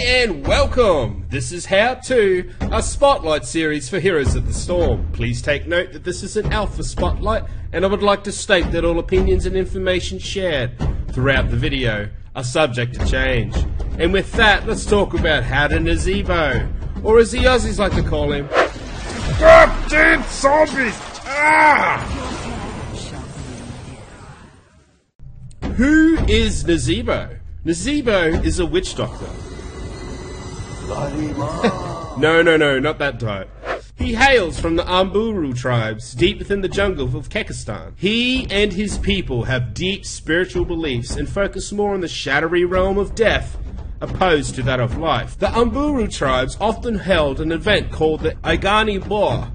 and welcome! This is How To, a spotlight series for Heroes of the Storm. Please take note that this is an alpha spotlight, and I would like to state that all opinions and information shared throughout the video are subject to change. And with that, let's talk about How To Nazeebo, or as the Aussies like to call him, Goddamn Zombies! Who is Nazeebo? Nazeebo is a witch doctor. No, not that type. He hails from the Amburu tribes deep within the jungle of Kekistan. He and his people have deep spiritual beliefs and focus more on the shadowy realm of death opposed to that of life. The Amburu tribes often held an event called the Igani Boar,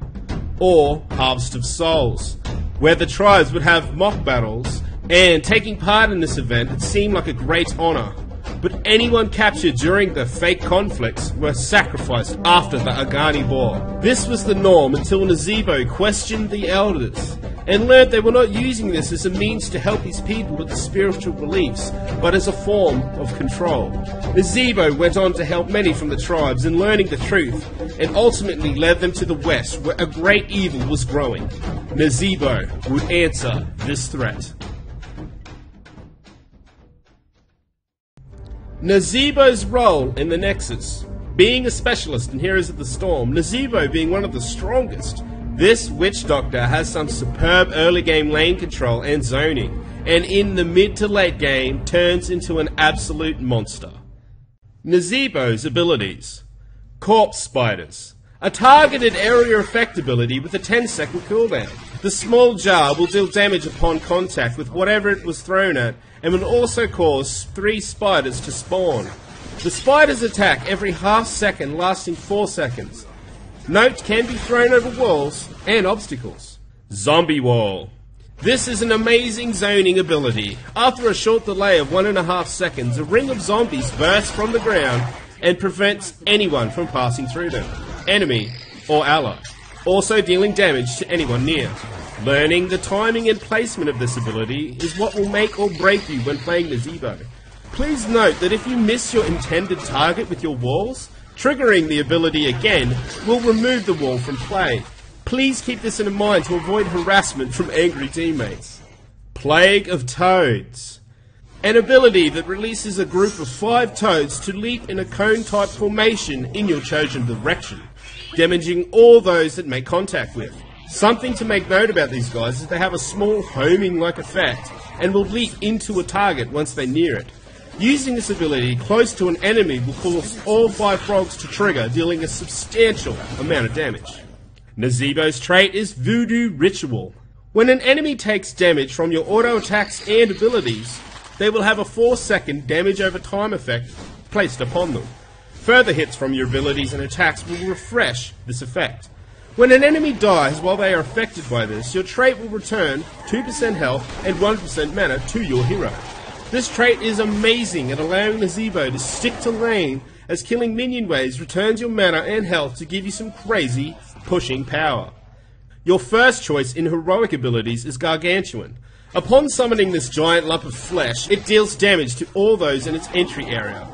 or Harvest of Souls, where the tribes would have mock battles, and taking part in this event it seemed like a great honor. But anyone captured during the fake conflicts were sacrificed after the Agani Boar. This was the norm until Nazeebo questioned the elders and learned they were not using this as a means to help his people with the spiritual beliefs, but as a form of control. Nazeebo went on to help many from the tribes in learning the truth, and ultimately led them to the west where a great evil was growing. Nazeebo would answer this threat. Nazeebo's role in the Nexus. Being a specialist in Heroes of the Storm, Nazeebo being one of the strongest, this witch doctor has some superb early game lane control and zoning, and in the mid to late game turns into an absolute monster. Nazeebo's abilities. Corpse Spiders. A targeted area effect ability with a 10-second cooldown. The small jar will deal damage upon contact with whatever it was thrown at, and will also cause 3 spiders to spawn. The spiders attack every half second, lasting 4 seconds. Note can be thrown over walls and obstacles. Zombie Wall. This is an amazing zoning ability. After a short delay of 1.5 seconds, a ring of zombies bursts from the ground and prevents anyone from passing through them, enemy or ally, also dealing damage to anyone near. Learning the timing and placement of this ability is what will make or break you when playing Nazeebo. Please note that if you miss your intended target with your walls, triggering the ability again will remove the wall from play. Please keep this in mind to avoid harassment from angry teammates. Plague of Toads. An ability that releases a group of 5 toads to leap in a cone-type formation in your chosen direction, damaging all those that make contact with. Something to make note about these guys is they have a small homing-like effect and will leap into a target once they near it. Using this ability close to an enemy will cause all 5 frogs to trigger, dealing a substantial amount of damage. Nazeebo's trait is Voodoo Ritual. When an enemy takes damage from your auto attacks and abilities, they will have a 4-second damage over time effect placed upon them. Further hits from your abilities and attacks will refresh this effect. When an enemy dies while they are affected by this, your trait will return 2% health and 1% mana to your hero. This trait is amazing at allowing Nazeebo to stick to lane, as killing minion waves returns your mana and health to give you some crazy pushing power. Your first choice in heroic abilities is Gargantuan. Upon summoning this giant lump of flesh, it deals damage to all those in its entry area.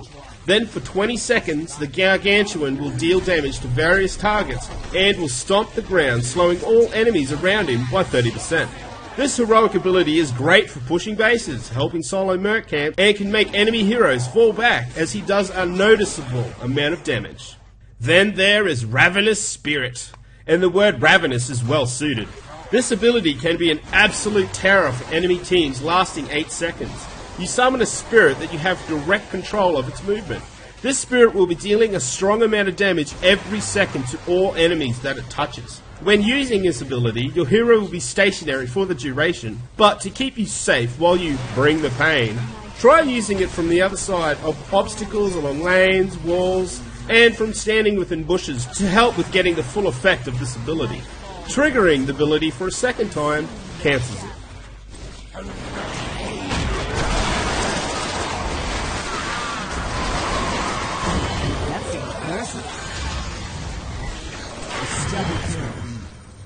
Then for 20 seconds, the Gargantuan will deal damage to various targets and will stomp the ground, slowing all enemies around him by 30%. This heroic ability is great for pushing bases, helping solo merc camp, and can make enemy heroes fall back as he does a noticeable amount of damage. Then there is Ravenous Spirit, and the word ravenous is well suited. This ability can be an absolute terror for enemy teams lasting 8 seconds. You summon a spirit that you have direct control of its movement. This spirit will be dealing a strong amount of damage every second to all enemies that it touches. When using this ability, your hero will be stationary for the duration, but to keep you safe while you bring the pain, try using it from the other side of obstacles along lanes, walls, and from standing within bushes to help with getting the full effect of this ability. Triggering the ability for a second time cancels it.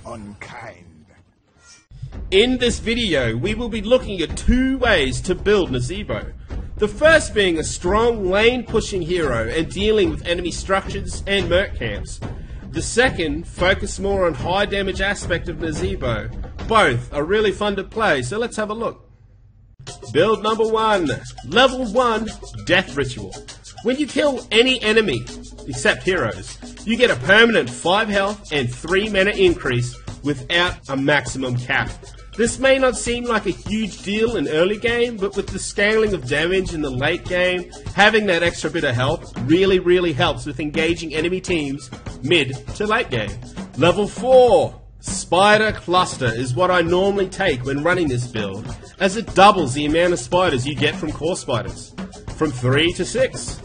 Unkind. In this video, we will be looking at 2 ways to build Nazeebo. The first being a strong lane-pushing hero and dealing with enemy structures and merc camps. The second, focus more on high damage aspect of Nazeebo. Both are really fun to play, so let's have a look. Build number 1, level 1, Death Ritual. When you kill any enemy, except heroes, you get a permanent 5 health and 3 mana increase without a maximum cap. This may not seem like a huge deal in early game, but with the scaling of damage in the late game, having that extra bit of health really helps with engaging enemy teams mid to late game. Level 4, Spider Cluster is what I normally take when running this build, as it doubles the amount of spiders you get from core spiders, from 3 to 6.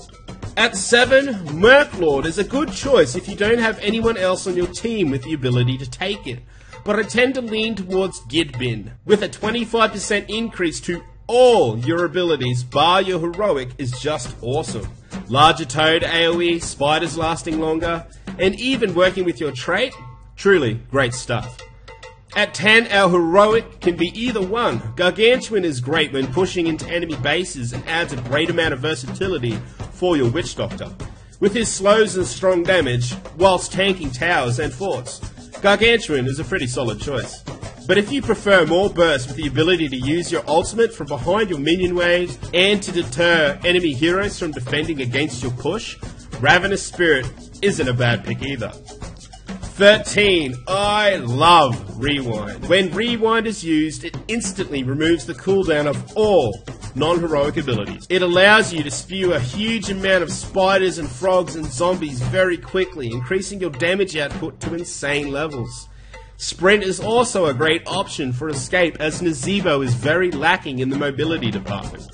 At 7, Merc Lord is a good choice if you don't have anyone else on your team with the ability to take it, but I tend to lean towards Gidbin, with a 25% increase to all your abilities bar your heroic is just awesome. Larger toad AoE, spiders lasting longer, and even working with your trait, truly great stuff. At 10, our heroic can be either one. Gargantuan is great when pushing into enemy bases and adds a great amount of versatility for your Witch Doctor, with his slows and strong damage, whilst tanking towers and forts. Gargantuan is a pretty solid choice. But if you prefer more burst with the ability to use your ultimate from behind your minion waves and to deter enemy heroes from defending against your push, Ravenous Spirit isn't a bad pick either. 13. I love Rewind. When Rewind is used, it instantly removes the cooldown of all non-heroic abilities. It allows you to spew a huge amount of spiders and frogs and zombies very quickly, increasing your damage output to insane levels. Sprint is also a great option for escape, as Nazeebo is very lacking in the mobility department.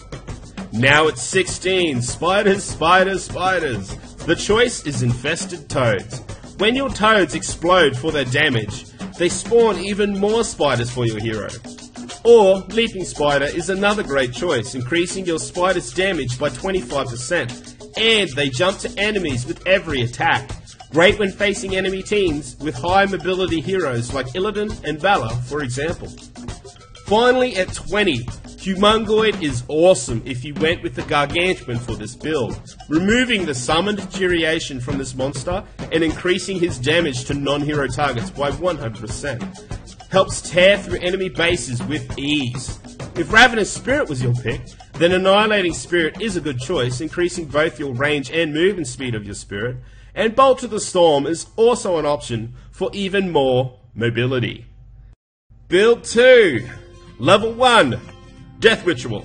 Now at 16, spiders, spiders, spiders. The choice is infested toads. When your toads explode for their damage, they spawn even more spiders for your hero. Or, Leaping Spider is another great choice, increasing your spider's damage by 25%, and they jump to enemies with every attack. Great when facing enemy teams with high mobility heroes like Illidan and Valor, for example. Finally, at 20, Humungoid is awesome if you went with the Gargantuan for this build, removing the summoned duration from this monster and increasing his damage to non-hero targets by 100%. Helps tear through enemy bases with ease. If Ravenous Spirit was your pick, then Annihilating Spirit is a good choice, increasing both your range and movement speed of your spirit, and Bolt of the Storm is also an option for even more mobility. Build 2, Level 1, Death Ritual.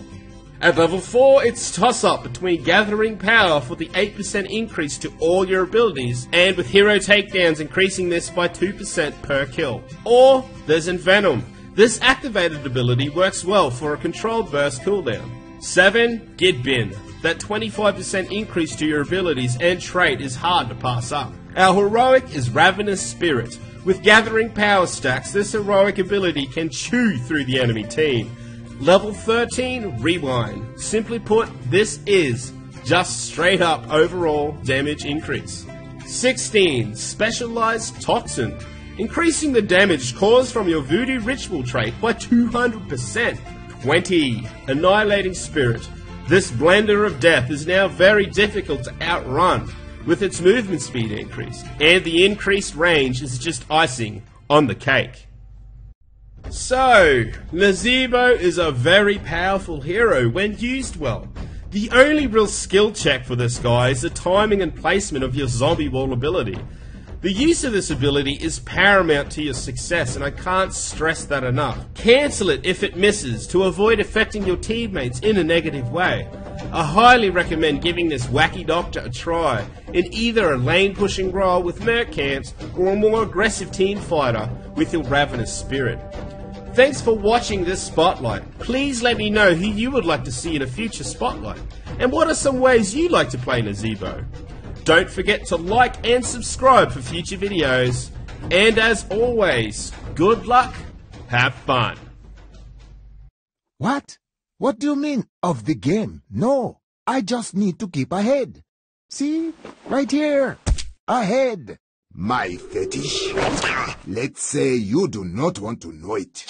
At level 4, it's toss-up between Gathering Power for the 8% increase to all your abilities, and with hero takedowns increasing this by 2% per kill. Or there's Envenom. This activated ability works well for a controlled burst cooldown. 7. Gidbin. That 25% increase to your abilities and trait is hard to pass up. Our heroic is Ravenous Spirit. With Gathering Power stacks, this heroic ability can chew through the enemy team. Level 13, Rewind. Simply put, this is just straight up overall damage increase. 16, Specialized Toxin. Increasing the damage caused from your Voodoo Ritual trait by 200%. 20, Annihilating Spirit. This blender of death is now very difficult to outrun, with its movement speed increased, and the increased range is just icing on the cake. So, Nazeebo is a very powerful hero when used well. The only real skill check for this guy is the timing and placement of your zombie wall ability. The use of this ability is paramount to your success, and I can't stress that enough. Cancel it if it misses to avoid affecting your teammates in a negative way. I highly recommend giving this wacky doctor a try in either a lane pushing role with merc camps or a more aggressive team fighter with your Ravenous Spirit. Thanks for watching this Spotlight. Please let me know who you would like to see in a future Spotlight, and what are some ways you like to play Nazeebo. Don't forget to like and subscribe for future videos, and as always, good luck, have fun. What? What do you mean, of the game? No, I just need to keep ahead. See? Right here. Ahead. My fetish? Let's say you do not want to know it.